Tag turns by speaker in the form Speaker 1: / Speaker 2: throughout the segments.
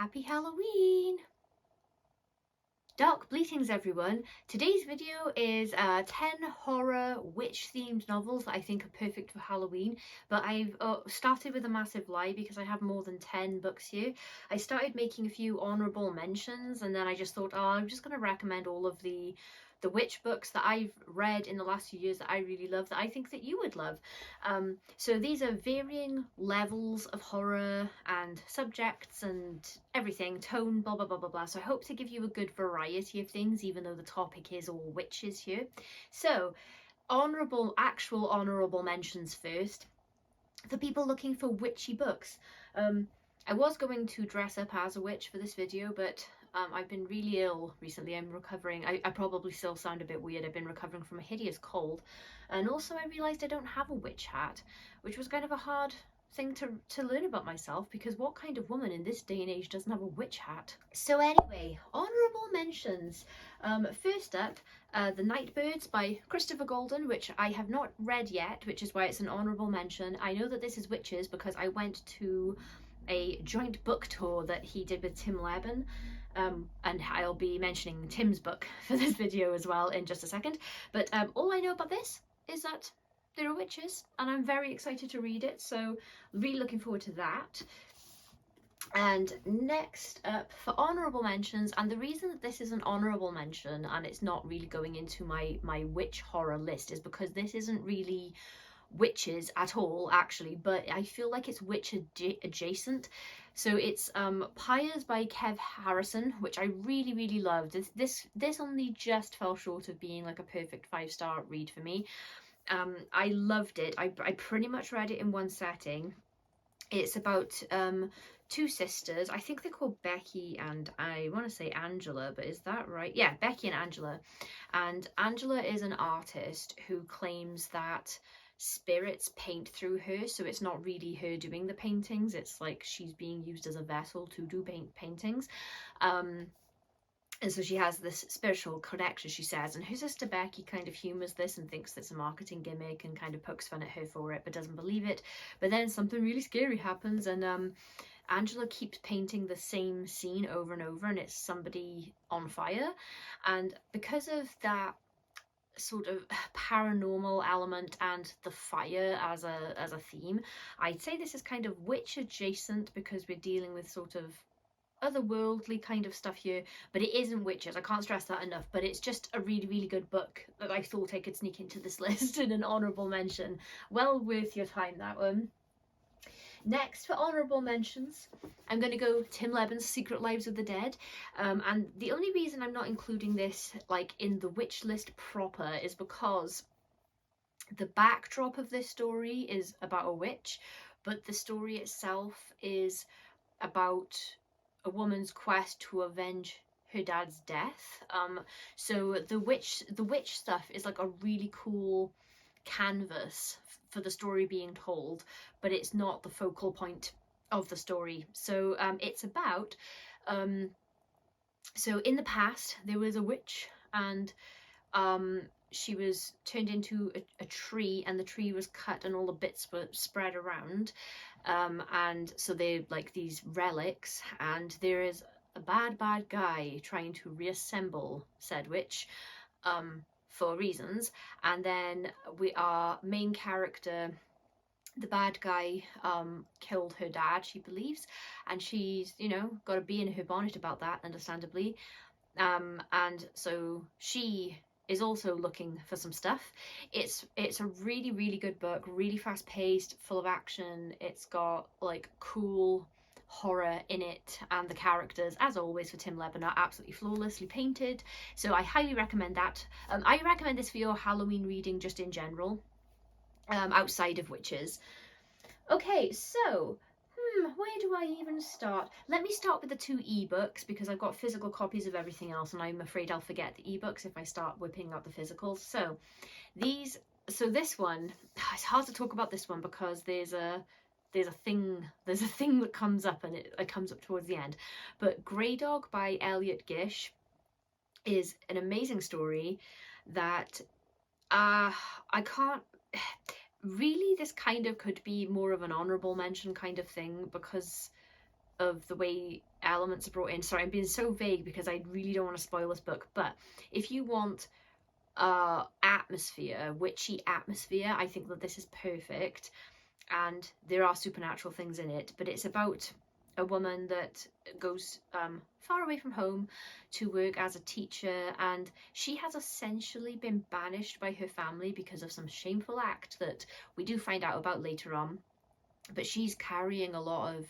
Speaker 1: Happy Halloween! Dark bleatings, everyone. Today's video is 10 horror witch themed novels that I think are perfect for Halloween, but I've started with a massive lie because I have more than 10 books here. I started making a few honorable mentions and then I just thought, oh, I'm just going to recommend all of the witch books that I've read in the last few years that I really love, that I think that you would love. So these are varying levels of horror and subjects and everything, tone, blah blah blah blah blah. So I hope to give you a good variety of things, even though the topic is all witches here. So actual honorable mentions first. For people looking for witchy books, I was going to dress up as a witch for this video, but I've been really ill recently. I'm recovering. I probably still sound a bit weird. I've been recovering from a hideous cold. And also I realised I don't have a witch hat, which was kind of a hard thing to learn about myself, because what kind of woman in this day and age doesn't have a witch hat? So anyway, honourable mentions. First up, The Nightbirds by Christopher Golden, which I have not read yet, which is why it's an honourable mention. I know that this is witches because I went to a joint book tour that he did with Tim Leben, and I'll be mentioning Tim's book for this video as well in just a second. But all I know about this is that there are witches, and I'm very excited to read it, so really looking forward to that. And next up for honourable mentions, and the reason that this is an honourable mention and it's not really going into my witch horror list is because this isn't really witches at all actually, but I feel like it's witch adjacent. So it's Pyres by Kev Harrison, which I really loved. This only just fell short of being like a perfect 5-star read for me. I loved it. I pretty much read it in one setting. It's about two sisters. I think they're called Becky and I want to say Angela, but is that right? Yeah, Becky and Angela. And Angela is an artist who claims that spirits paint through her, so it's not really her doing the paintings, it's like she's being used as a vessel to do paintings. And so she has this spiritual connection, she says, and her sister Becky kind of humours this and thinks it's a marketing gimmick and kind of pokes fun at her for it, but doesn't believe it. But then something really scary happens, and Angela keeps painting the same scene over and over, and it's somebody on fire. And because of that sort of paranormal element and the fire as a theme, I'd say this is kind of witch adjacent, because we're dealing with sort of otherworldly kind of stuff here, but it isn't witches. I can't stress that enough. But it's just a really good book that I thought I could sneak into this list in an honourable mention. Well worth your time, that one. Next, for honourable mentions, I'm going to go Tim Leben's Secret Lives of the Dead. And the only reason I'm not including this like in the witch list proper is because the backdrop of this story is about a witch, but the story itself is about a woman's quest to avenge her dad's death. So the witch stuff is like a really cool canvas for the story being told, but it's not the focal point of the story. So it's about so in the past there was a witch, and she was turned into a tree, and the tree was cut and all the bits were spread around, and so they're like these relics, and there is a bad guy trying to reassemble said witch for reasons. And then our main character, the bad guy, killed her dad, she believes, and she's, you know, got a bee in her bonnet about that, understandably. And so she is also looking for some stuff. It's a really good book, really fast paced, full of action. It's got like cool horror in it, and the characters, as always for Tim Leben, are absolutely flawlessly painted, so I highly recommend that. I recommend this for your Halloween reading just in general, outside of witches. Okay, so where do I even start? Let me start with the 2 ebooks, because I've got physical copies of everything else and I'm afraid I'll forget the ebooks if I start whipping out the physicals. So this one, it's hard to talk about this one because there's a thing that comes up, and it comes up towards the end. But Grey Dog by Elliot Gish is an amazing story that I can't really, this kind of could be more of an honourable mention kind of thing because of the way elements are brought in. Sorry, I'm being so vague because I really don't want to spoil this book, but if you want atmosphere, witchy atmosphere, I think that this is perfect. And there are supernatural things in it, but it's about a woman that goes far away from home to work as a teacher, and she has essentially been banished by her family because of some shameful act that we do find out about later on. But she's carrying a lot of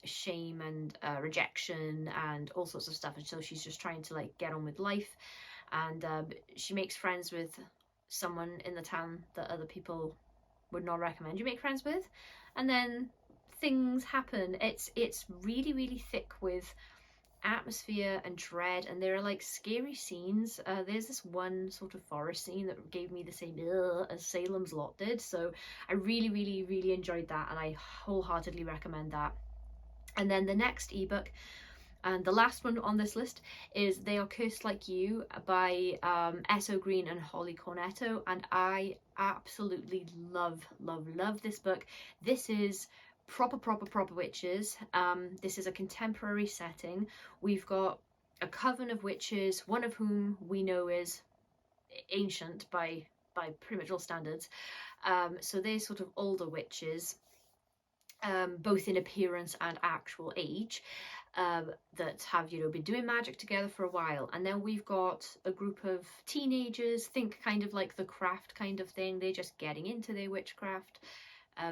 Speaker 1: shame and rejection and all sorts of stuff, and so she's just trying to like get on with life. And she makes friends with someone in the town that other people would not recommend you make friends with, and then things happen. It's really, really thick with atmosphere and dread, and there are like scary scenes. There's this one sort of forest scene that gave me the same as Salem's Lot did, so I really, really, really enjoyed that, and I wholeheartedly recommend that. And then the next ebook, and the last one on this list, is They Are Cursed Like You by S.O. Green and Holly Cornetto, and I absolutely love this book. This is proper witches. This is a contemporary setting. We've got a coven of witches, one of whom we know is ancient by pretty much all standards. So they're sort of older witches, both in appearance and actual age. That have, you know, been doing magic together for a while. And then we've got a group of teenagers, think kind of like The Craft kind of thing. They're just getting into their witchcraft.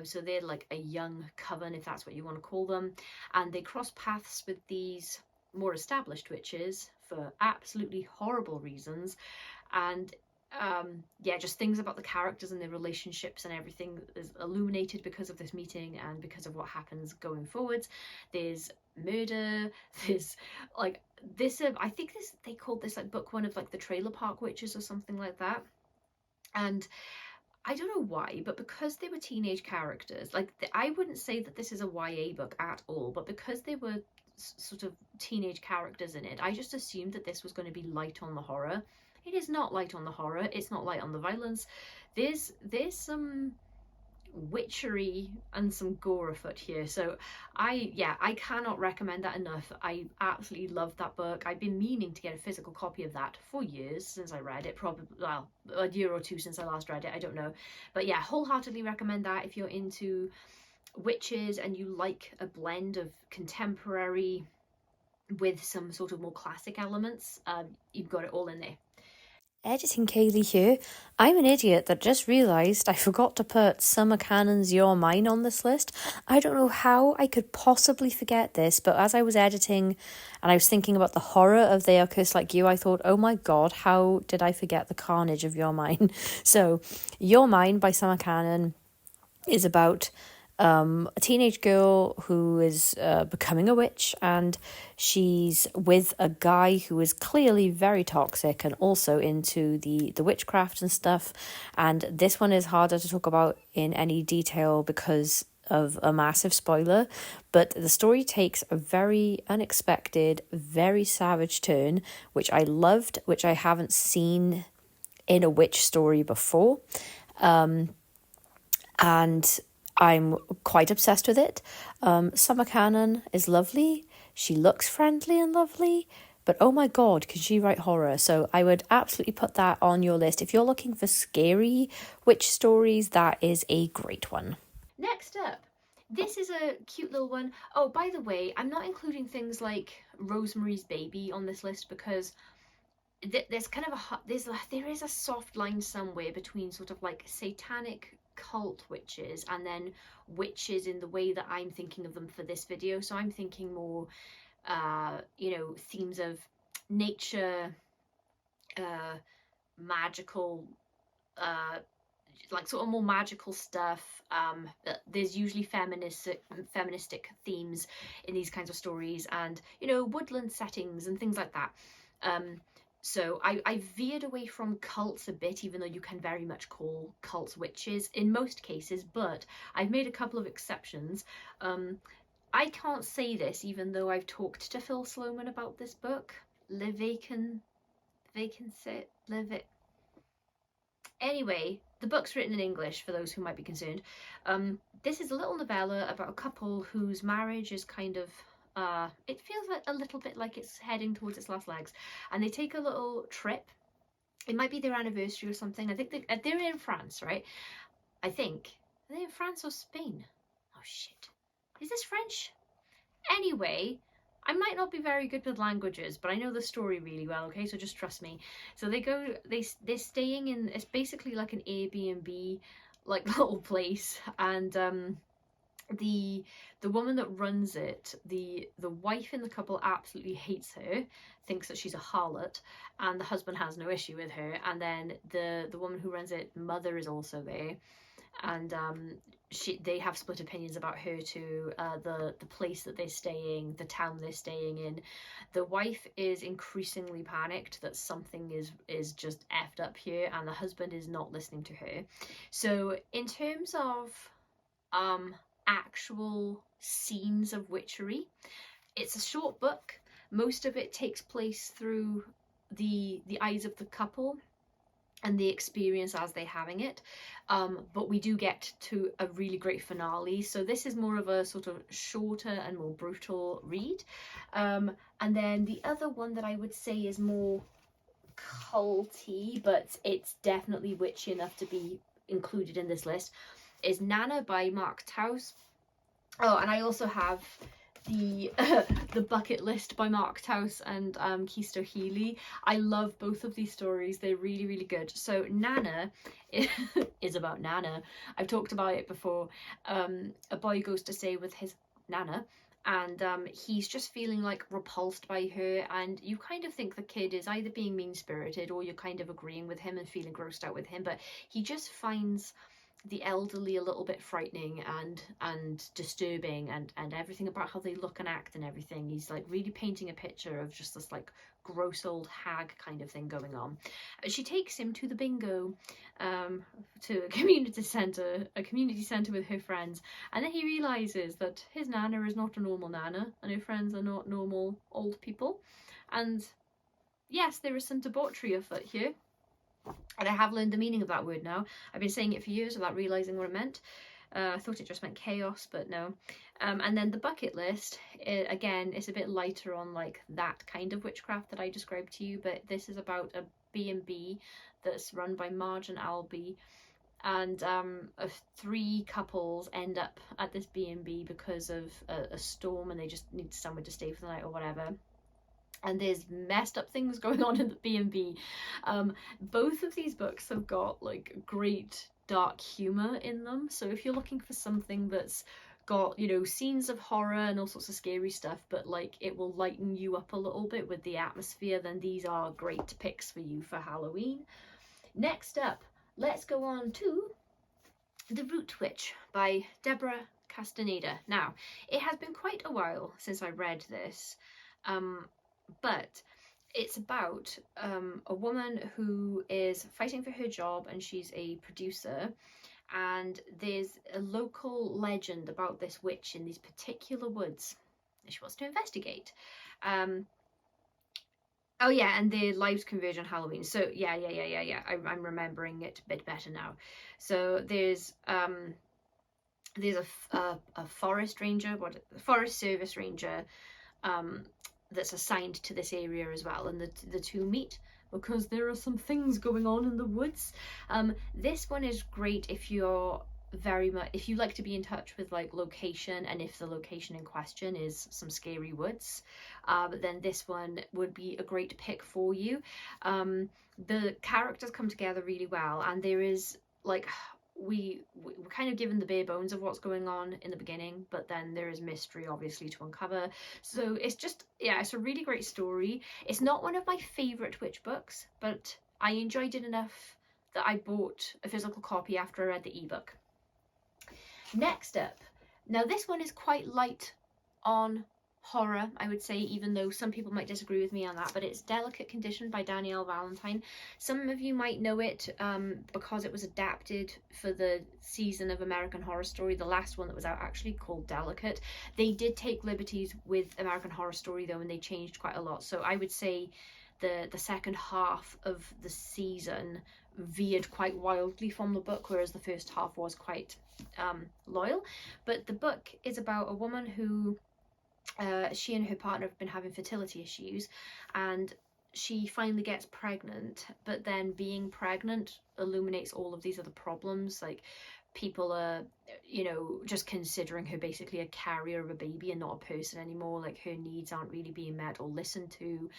Speaker 1: So they're like a young coven, if that's what you want to call them. And they cross paths with these more established witches for absolutely horrible reasons. And yeah, just things about the characters and their relationships and everything is illuminated because of this meeting and because of what happens going forwards. There's murder, there's like this, I think this, they called this like book one of like the Trailer Park Witches or something like that. And I don't know why, but because they were teenage characters, like I wouldn't say that this is a YA book at all, but because they were sort of teenage characters in it, I just assumed that this was going to be light on the horror. It is not light on the horror, it's not light on the violence. There's some witchery and some gore afoot here, so I cannot recommend that enough. I absolutely love that book. I've been meaning to get a physical copy of that for years since I read it, probably, well, a year or two since I last read it, I don't know. But yeah, wholeheartedly recommend that if you're into witches and you like a blend of contemporary with some sort of more classic elements. You've got it all in there.
Speaker 2: Editing Kaylee here. I'm an idiot that just realised I forgot to put Summer Cannon's You're Mine on this list. I don't know how I could possibly forget this, but as I was editing and I was thinking about the horror of They Are Cursed Like You, I thought, oh my god, how did I forget the carnage of You're Mine? So, You're Mine by Summer Cannon is about a teenage girl who is becoming a witch, and she's with a guy who is clearly very toxic and also into the witchcraft and stuff. And this one is harder to talk about in any detail because of a massive spoiler, but the story takes a very unexpected, very savage turn, which I loved, which I haven't seen in a witch story before. And I'm quite obsessed with it. Summer Cannon is lovely. She looks friendly and lovely. But oh my god, can she write horror? So I would absolutely put that on your list. If you're looking for scary witch stories, that is a great one.
Speaker 1: Next up, this is a cute little one. Oh, by the way, I'm not including things like Rosemary's Baby on this list because there's kind of there is a soft line somewhere between sort of like satanic cult witches and then witches in the way that I'm thinking of them for this video. So I'm thinking more you know, themes of nature, magical, like sort of more magical stuff. There's usually feministic themes in these kinds of stories, and you know, woodland settings and things like that. So I veered away from cults a bit, even though you can very much call cults witches in most cases, but I've made a couple of exceptions. I can't say this even though I've talked to Phil Sloman about this book. Vacances. Anyway, the book's written in English for those who might be concerned. This is a little novella about a couple whose marriage is kind of, it feels like a little bit like it's heading towards its last legs, and they take a little trip. It might be their anniversary or something. I think they're in France, right? I think. Are they in France or Spain? Oh shit. Is this French? Anyway, I might not be very good with languages, but I know the story really well, okay? So just trust me. So they're staying in, it's basically like an Airbnb, like little place, and the woman that runs it, the wife in the couple absolutely hates her, thinks that she's a harlot, and the husband has no issue with her. And then the woman who runs it, mother, is also there, and they have split opinions about her too. The place that they're staying, the town they're staying in. The wife is increasingly panicked that something is just effed up here, and the husband is not listening to her. So in terms of actual scenes of witchery, it's a short book. Most of it takes place through the eyes of the couple and the experience as they're having it, but we do get to a really great finale. So this is more of a sort of shorter and more brutal read, and then the other one that I would say is more culty, but it's definitely witchy enough to be included in this list, is Nana by Mark Taus. Oh, and I also have the the Bucket List by Mark Taus and Keisto Healy. I love both of these stories. They're really, really good. So Nana is about Nana. I've talked about it before. A boy goes to stay with his Nana, and he's just feeling like repulsed by her, and you kind of think the kid is either being mean-spirited or you're kind of agreeing with him and feeling grossed out with him, but he just finds the elderly a little bit frightening and disturbing, and everything about how they look and act and everything. He's like really painting a picture of just this like gross old hag kind of thing going on. She takes him to the bingo, to a community centre with her friends, and then he realizes that his Nana is not a normal Nana and her friends are not normal old people, and yes, there is some debauchery afoot here. And I have learned the meaning of that word now. I've been saying it for years without realising what it meant. I thought it just meant chaos, but no. And then the Bucket List, again, it's a bit lighter on like that kind of witchcraft that I described to you, but this is about a B&B that's run by Marge and Albie, and 3 couples end up at this B&B because of a storm, and they just need somewhere to stay for the night or whatever. And there's messed up things going on in the B&B. Both of these books have got like great dark humour in them. So if you're looking for something that's got, you know, scenes of horror and all sorts of scary stuff, but like it will lighten you up a little bit with the atmosphere, then these are great picks for you for Halloween. Next up, let's go on to The Root Witch by Deborah Castaneda. Now, it has been quite a while since I read this. But it's about a woman who is fighting for her job, and she's a producer, and there's a local legend about this witch in these particular woods that she wants to investigate. Oh yeah, and the lives converge on Halloween. So yeah. I'm remembering it a bit better now. So there's a forest ranger, forest service ranger, that's assigned to this area as well, and the two meet because there are some things going on in the woods. This one is great if you're if you like to be in touch with like location, and if the location in question is some scary woods, then this one would be a great pick for you. The characters come together really well, and there is like we're kind of given the bare bones of what's going on in the beginning, but then there is mystery obviously to uncover. So it's just, yeah, it's a really great story. It's not one of my favourite witch books, but I enjoyed it enough that I bought a physical copy after I read the ebook. Next up, now this one is quite light on horror, I would say, even though some people might disagree with me on that, but it's Delicate Condition by Danielle Valentine. Some of you might know it because it was adapted for the season of American Horror Story, the last one that was out, actually, called Delicate. They did take liberties with American Horror Story though, and they changed quite a lot. So I would say the second half of the season veered quite wildly from the book, whereas the first half was quite loyal. But the book is about a woman who she and her partner have been having fertility issues, and she finally gets pregnant, but then being pregnant illuminates all of these other problems. Like, people are, you know, just considering her basically a carrier of a baby and not a person anymore. Like, her needs aren't really being met or listened to.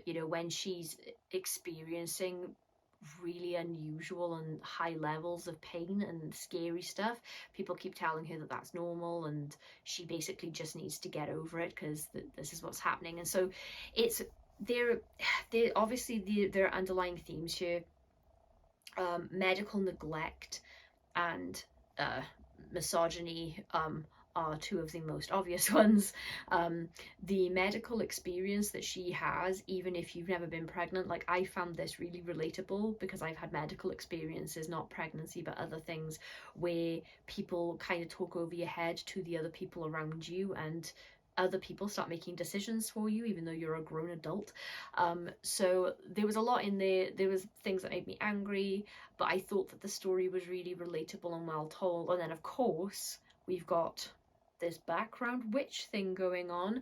Speaker 1: You know, when she's experiencing really unusual and high levels of pain and scary stuff, people keep telling her that that's normal, and she basically just needs to get over it because this is what's happening. And so it's there obviously there are underlying themes here. Medical neglect and misogyny are two of the most obvious ones. The medical experience that she has, even if you've never been pregnant, like, I found this really relatable because I've had medical experiences, not pregnancy but other things, where people kind of talk over your head to the other people around you, and other people start making decisions for you even though you're a grown adult. So there was a lot in there. There was things that made me angry, but I thought that the story was really relatable and well told. And then of course we've got this background witch thing going on.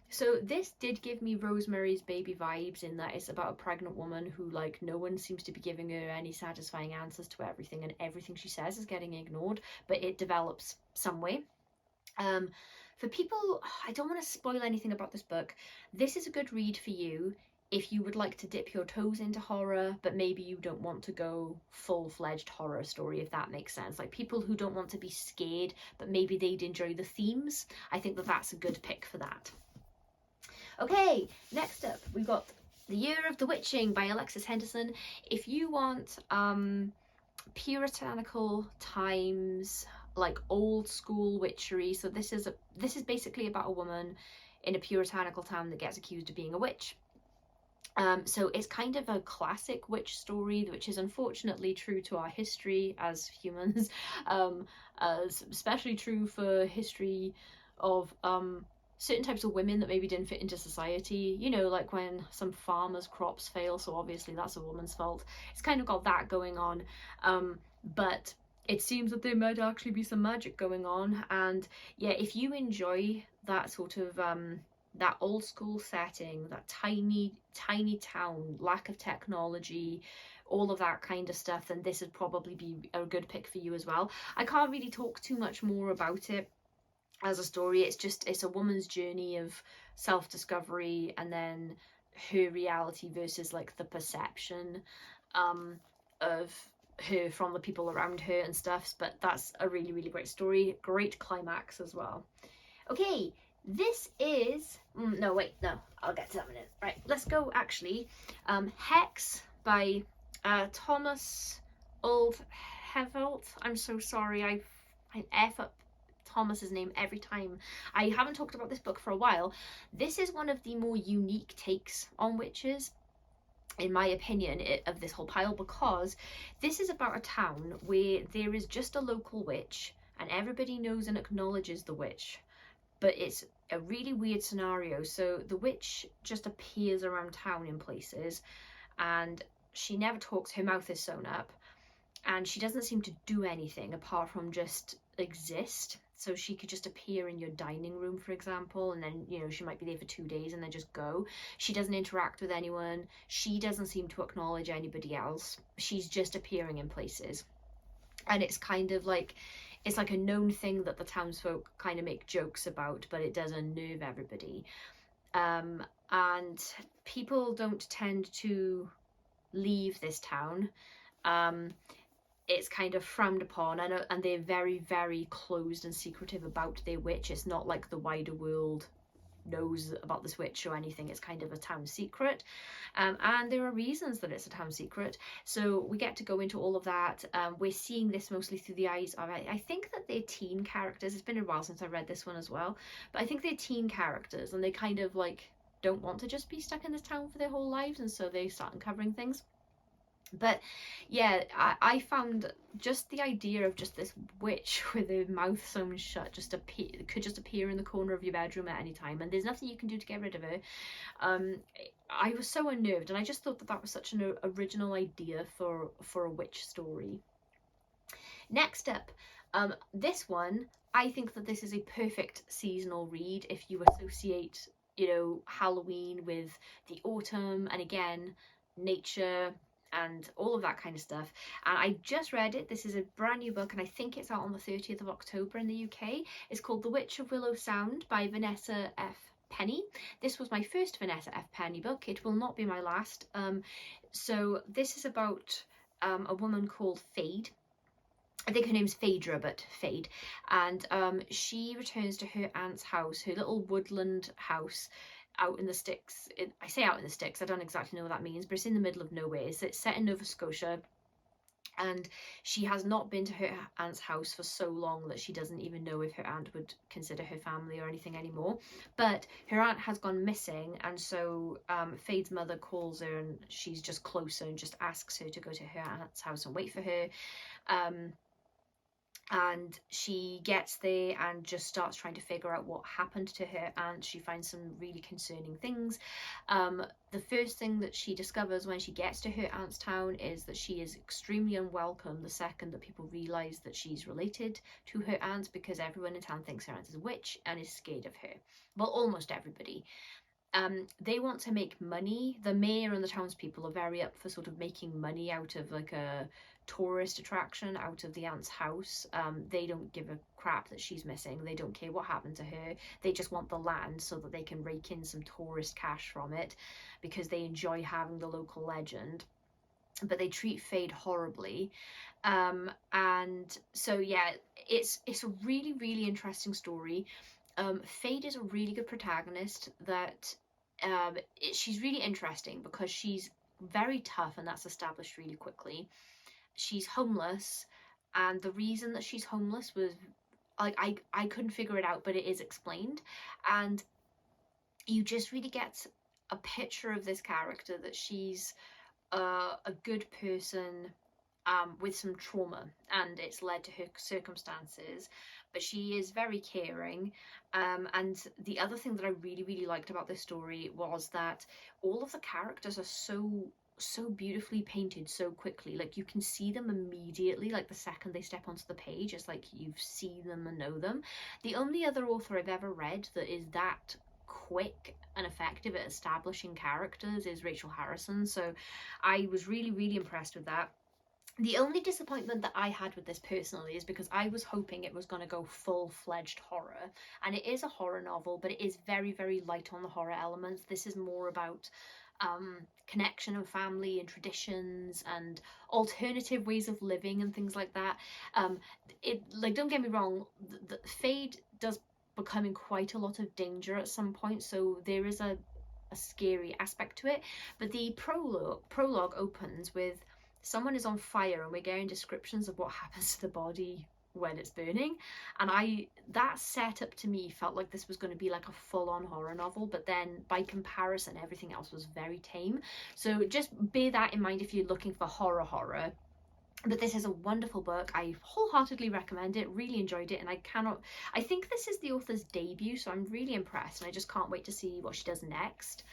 Speaker 1: So this did give me Rosemary's Baby vibes, in that it's about a pregnant woman who, like, no one seems to be giving her any satisfying answers to everything, and everything she says is getting ignored, but it develops some way. For people, I don't want to spoil anything about this book. This is a good read for you if you would like to dip your toes into horror, but maybe you don't want to go full-fledged horror story, if that makes sense. Like, people who don't want to be scared, but maybe they'd enjoy the themes. I think that that's a good pick for that. Okay, next up, we've got The Year of the Witching by Alexis Henderson. If you want puritanical times, like old school witchery, so this is basically about a woman in a puritanical town that gets accused of being a witch. So it's kind of a classic witch story, which is unfortunately true to our history as humans, as especially true for history of certain types of women that maybe didn't fit into society. You know, like when some farmers' crops fail, so obviously that's a woman's fault. It's kind of got that going on, but it seems that there might actually be some magic going on. And yeah, if you enjoy that sort of that old school setting, that tiny town, lack of technology, all of that kind of stuff, then this would probably be a good pick for you as well. I can't really talk too much more about it as a story. It's a woman's journey of self-discovery, and then her reality versus like the perception of her from the people around her and stuff. But that's a really, really great story. Great climax as well. Okay, this is no, I'll get to that in a minute. Right, let's go actually. Hex by Thomas Oldhevelt. I'm so sorry, I F up Thomas's name every time. I haven't talked about this book for a while. This is one of the more unique takes on witches, in my opinion, of this whole pile, because this is about a town where there is just a local witch and everybody knows and acknowledges the witch, but it's a really weird scenario. So the witch just appears around town in places, and she never talks, her mouth is sewn up, and she doesn't seem to do anything apart from just exist. So she could just appear in your dining room, for example, and then, you know, she might be there for 2 days and then just go. She doesn't interact with anyone. She doesn't seem to acknowledge anybody else. She's just appearing in places. And it's kind of like, it's like a known thing that the townsfolk kind of make jokes about, but it does unnerve everybody. And people don't tend to leave this town. It's kind of frowned upon, and they're very, very closed and secretive about their witch. It's not like the wider world knows about this witch or anything. It's kind of a town secret, and there are reasons that it's a town secret, so we get to go into all of that. We're seeing this mostly through the eyes of, I think that they're teen characters. It's been a while since I read this one as well, but I think they're teen characters, and they kind of like don't want to just be stuck in this town for their whole lives, and so they start uncovering things. But yeah, I found just the idea of just this witch with her mouth sewn shut could just appear in the corner of your bedroom at any time, and there's nothing you can do to get rid of her. um I was so unnerved, and I just thought that that was such an original idea for a witch story. Next up, this one, I think that this is a perfect seasonal read if you associate, you know, Halloween with the autumn, and again, nature and all of that kind of stuff. And I just read it. This is a brand new book, and I think it's out on the 30th of October in the UK. It's called The Witch of Willow Sound by Vanessa F. Penny. This was my first Vanessa F. Penny book. It will not be my last. So this is about a woman called Fade. I think her name's Phaedra, but Fade. And she returns to her aunt's house, her little woodland house out in the sticks. I say out in the sticks, I don't exactly know what that means, but it's in the middle of nowhere. It's set in Nova Scotia. And she has not been to her aunt's house for so long that she doesn't even know if her aunt would consider her family or anything anymore. But her aunt has gone missing, and so Fade's mother calls her, and she's just closer and just asks her to go to her aunt's house and wait for her. And she gets there and just starts trying to figure out what happened to her aunt. She finds some really concerning things. The first thing that she discovers when she gets to her aunt's town is that she is extremely unwelcome the second that people realise that she's related to her aunt, because everyone in town thinks her aunt is a witch and is scared of her. Well, almost everybody. They want to make money. The mayor and the townspeople are very up for sort of making money out of like a tourist attraction out of the aunt's house. They don't give a crap that she's missing. They don't care what happened to her. They just want the land so that they can rake in some tourist cash from it, because they enjoy having the local legend. But they treat Fade horribly. And so yeah, it's a really, really interesting story. Fade is a really good protagonist. That she's really interesting because she's very tough, and that's established really quickly. She's homeless, and the reason that she's homeless was like I couldn't figure it out, but it is explained. And you just really get a picture of this character, that she's a good person with some trauma, and it's led to her circumstances, but she is very caring. And the other thing that I really, really liked about this story was that all of the characters are so beautifully painted so quickly. Like, you can see them immediately, like the second they step onto the page. It's like you've seen them and know them. The only other author I've ever read that is that quick and effective at establishing characters is Rachel Harrison. So I was really, really impressed with that. The only disappointment that I had with this personally is because I was hoping it was going to go full-fledged horror, and it is a horror novel, but it is very, very light on the horror elements. This is more about connection and family and traditions and alternative ways of living and things like that. It, like, don't get me wrong, the Fade does become in quite a lot of danger at some point, so there is a scary aspect to it. But the prologue opens with someone is on fire, and we're getting descriptions of what happens to the body when it's burning, and that setup to me felt like this was going to be like a full-on horror novel, but then by comparison everything else was very tame. So just bear that in mind if you're looking for horror. But this is a wonderful book. I wholeheartedly recommend it. Really enjoyed it, and I think this is the author's debut, so I'm really impressed, and I just can't wait to see what she does next.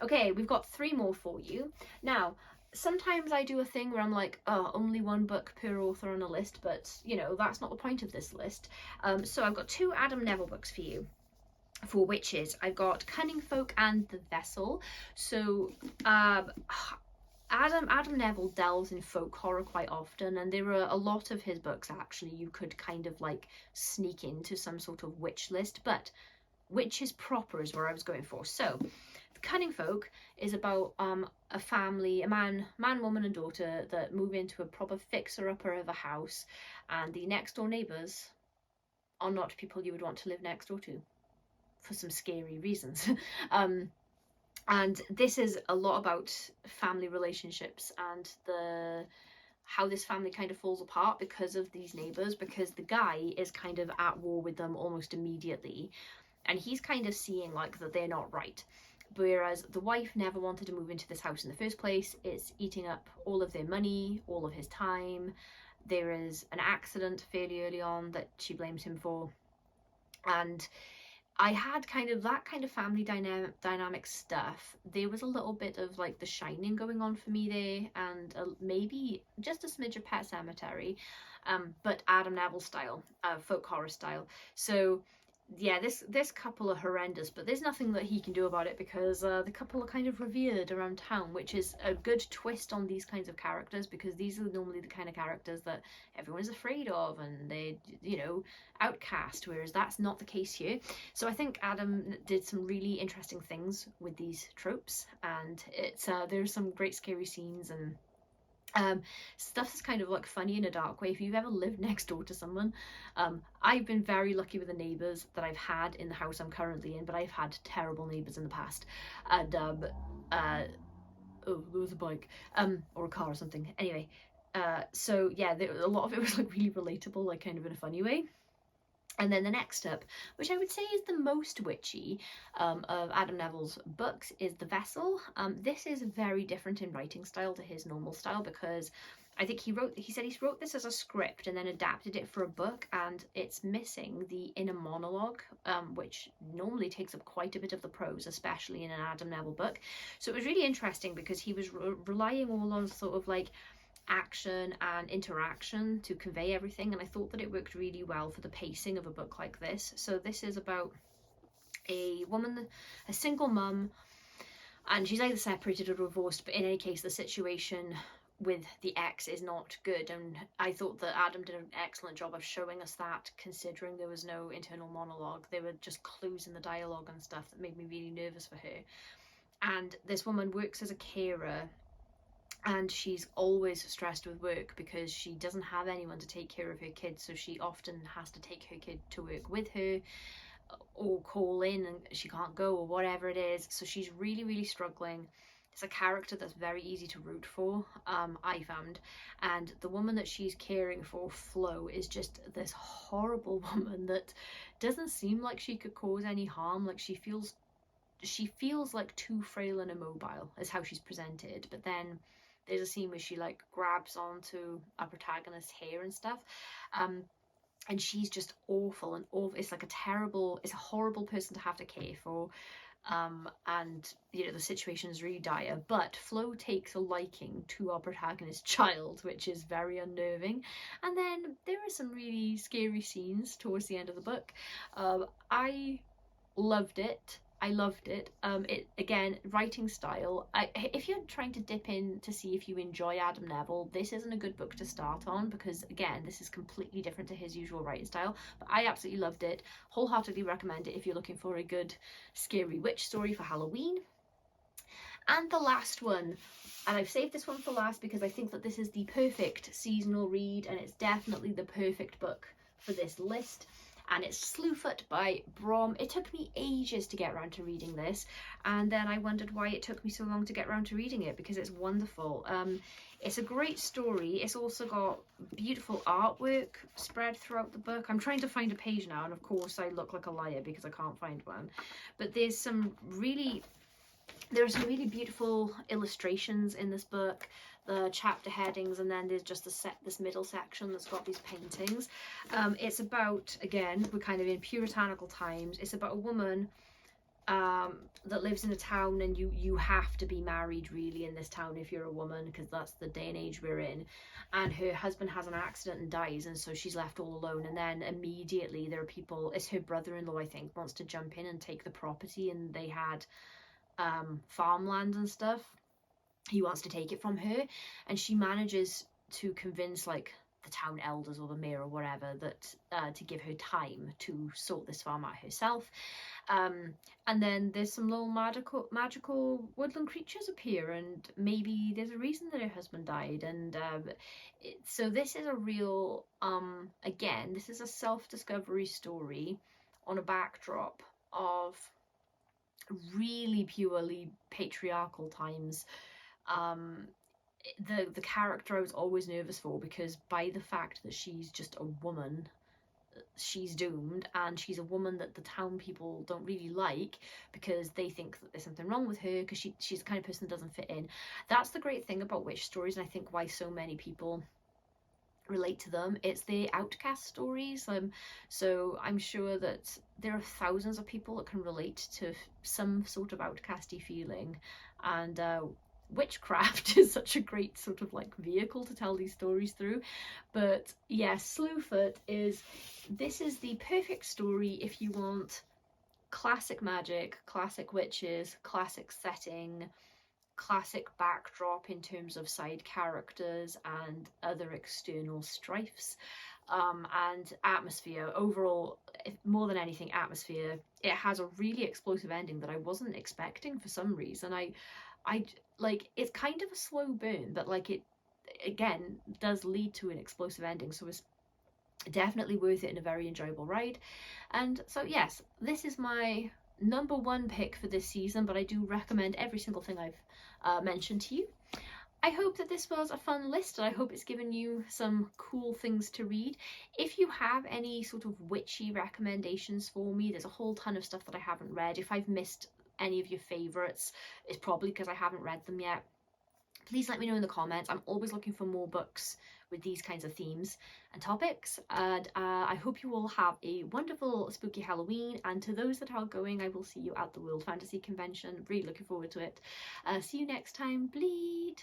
Speaker 1: Okay, we've got 3 more for you. Now, sometimes I do a thing where I'm like, oh, only 1 book per author on a list, but you know, that's not the point of this list. So I've got 2 Adam Neville books for you. For witches, I've got Cunning Folk and The Vessel. So Adam Neville delves in folk horror quite often, and there are a lot of his books actually you could kind of like sneak into some sort of witch list, but witches proper is where I was going for. So Cunning Folk is about a family, a man, woman and daughter that move into a proper fixer-upper of a house, and the next door neighbours are not people you would want to live next door to, for some scary reasons. And this is a lot about family relationships and how this family kind of falls apart because of these neighbours, because the guy is kind of at war with them almost immediately, and he's kind of seeing like that they're not right. whereas the wife never wanted to move into this house in the first place. It's eating up all of their money, all of his time. There is an accident fairly early on that she blames him for, and I had kind of that kind of family dynamic stuff. There was a little bit of like The Shining going on for me there, and maybe just a smidge of Pet Sematary, but Adam Neville style, folk horror style. So yeah, this couple are horrendous, but there's nothing that he can do about it because the couple are kind of revered around town, which is a good twist on these kinds of characters, because these are normally the kind of characters that everyone's afraid of and they, you know, outcast, whereas that's not the case here. So I think Adam did some really interesting things with these tropes, and it's there's some great scary scenes and stuff that's kind of like funny in a dark way. If you've ever lived next door to someone, I've been very lucky with the neighbours that I've had in the house I'm currently in, but I've had terrible neighbours in the past. And oh, there was a bike, or a car or something. Anyway, so yeah, a lot of it was like really relatable, like kind of in a funny way. And then the next up, which I would say is the most witchy of Adam Neville's books, is The Vessel. This is very different in writing style to his normal style, because I think he said he wrote this as a script and then adapted it for a book, and it's missing the inner monologue, which normally takes up quite a bit of the prose, especially in an Adam Neville book. So it was really interesting because he was relying all on sort of like action and interaction to convey everything, and I thought that it worked really well for the pacing of a book like this. So this is about a woman, a single mum, and she's either separated or divorced, but in any case the situation with the ex is not good, and I thought that Adam did an excellent job of showing us that, considering there was no internal monologue. There were just clues in the dialogue and stuff that made me really nervous for her. And this woman works as a carer, and she's always stressed with work because she doesn't have anyone to take care of her kids, so she often has to take her kid to work with her or call in and she can't go or whatever it is. So she's really struggling. It's a character that's very easy to root for, I found. And the woman that she's caring for, Flo, is just this horrible woman that doesn't seem like she could cause any harm. Like she feels like too frail and immobile is how she's presented. But then there's a scene where she like grabs onto a protagonist's hair and stuff, and she's just awful and awful. It's like it's a horrible person to have to care for, and you know the situation is really dire. But Flo takes a liking to our protagonist's child, which is very unnerving. And then there are some really scary scenes towards the end of the book. I loved it. I loved it. It again, writing style. If you're trying to dip in to see if you enjoy Adam Neville, this isn't a good book to start on, because again, this is completely different to his usual writing style. But I absolutely loved it. Wholeheartedly recommend it if you're looking for a good scary witch story for Halloween. And the last one, and I've saved this one for last because I think that this is the perfect seasonal read, and it's definitely the perfect book for this list. And it's Slewfoot by Brom. It took me ages to get around to reading this, and then I wondered why it took me so long to get around to reading it, because it's wonderful. It's a great story. It's also got beautiful artwork spread throughout the book. I'm trying to find a page now, and of course I look like a liar because I can't find one. But there's some really beautiful illustrations in this book, the chapter headings, and then there's just this middle section that's got these paintings. It's about, again, we're kind of in puritanical times. It's about a woman that lives in a town, and you have to be married really in this town if you're a woman, because that's the day and age we're in. And her husband has an accident and dies, and so she's left all alone. And then immediately there are people, it's her brother-in-law, I think, wants to jump in and take the property, and they had farmland and stuff. He wants to take it from her, and she manages to convince like the town elders or the mayor or whatever that to give her time to sort this farm out herself. And then there's some little magical woodland creatures appear, and maybe there's a reason that her husband died. And so this is a real again, this is a self-discovery story on a backdrop of really purely patriarchal times. The character I was always nervous for, because by the fact that she's just a woman, she's doomed, and she's a woman that the town people don't really like because they think that there's something wrong with her because she's the kind of person that doesn't fit in. That's the great thing about witch stories, and I think why so many people relate to them. It's the outcast stories. So I'm sure that there are thousands of people that can relate to some sort of outcasty feeling, and witchcraft is such a great sort of like vehicle to tell these stories through. But yes, Slewfoot is the perfect story if you want classic magic, classic witches, classic setting, classic backdrop in terms of side characters and other external strifes, and atmosphere. Overall, more than anything, atmosphere. It has a really explosive ending that I wasn't expecting for some reason. I like, it's kind of a slow burn, but like it again does lead to an explosive ending, so it's definitely worth it and a very enjoyable ride. And so yes, this is my number one pick for this season, but I do recommend every single thing I've mentioned to you. I hope that this was a fun list, and I hope it's given you some cool things to read. If you have any sort of witchy recommendations for me, there's a whole ton of stuff that I haven't read. If I've missed any of your favourites, it's probably because I haven't read them yet. Please let me know in the comments. I'm always looking for more books with these kinds of themes and topics. And I hope you all have a wonderful spooky Halloween. And to those that are going, I will see you at the World Fantasy Convention. Really looking forward to it. See you next time. Bleed!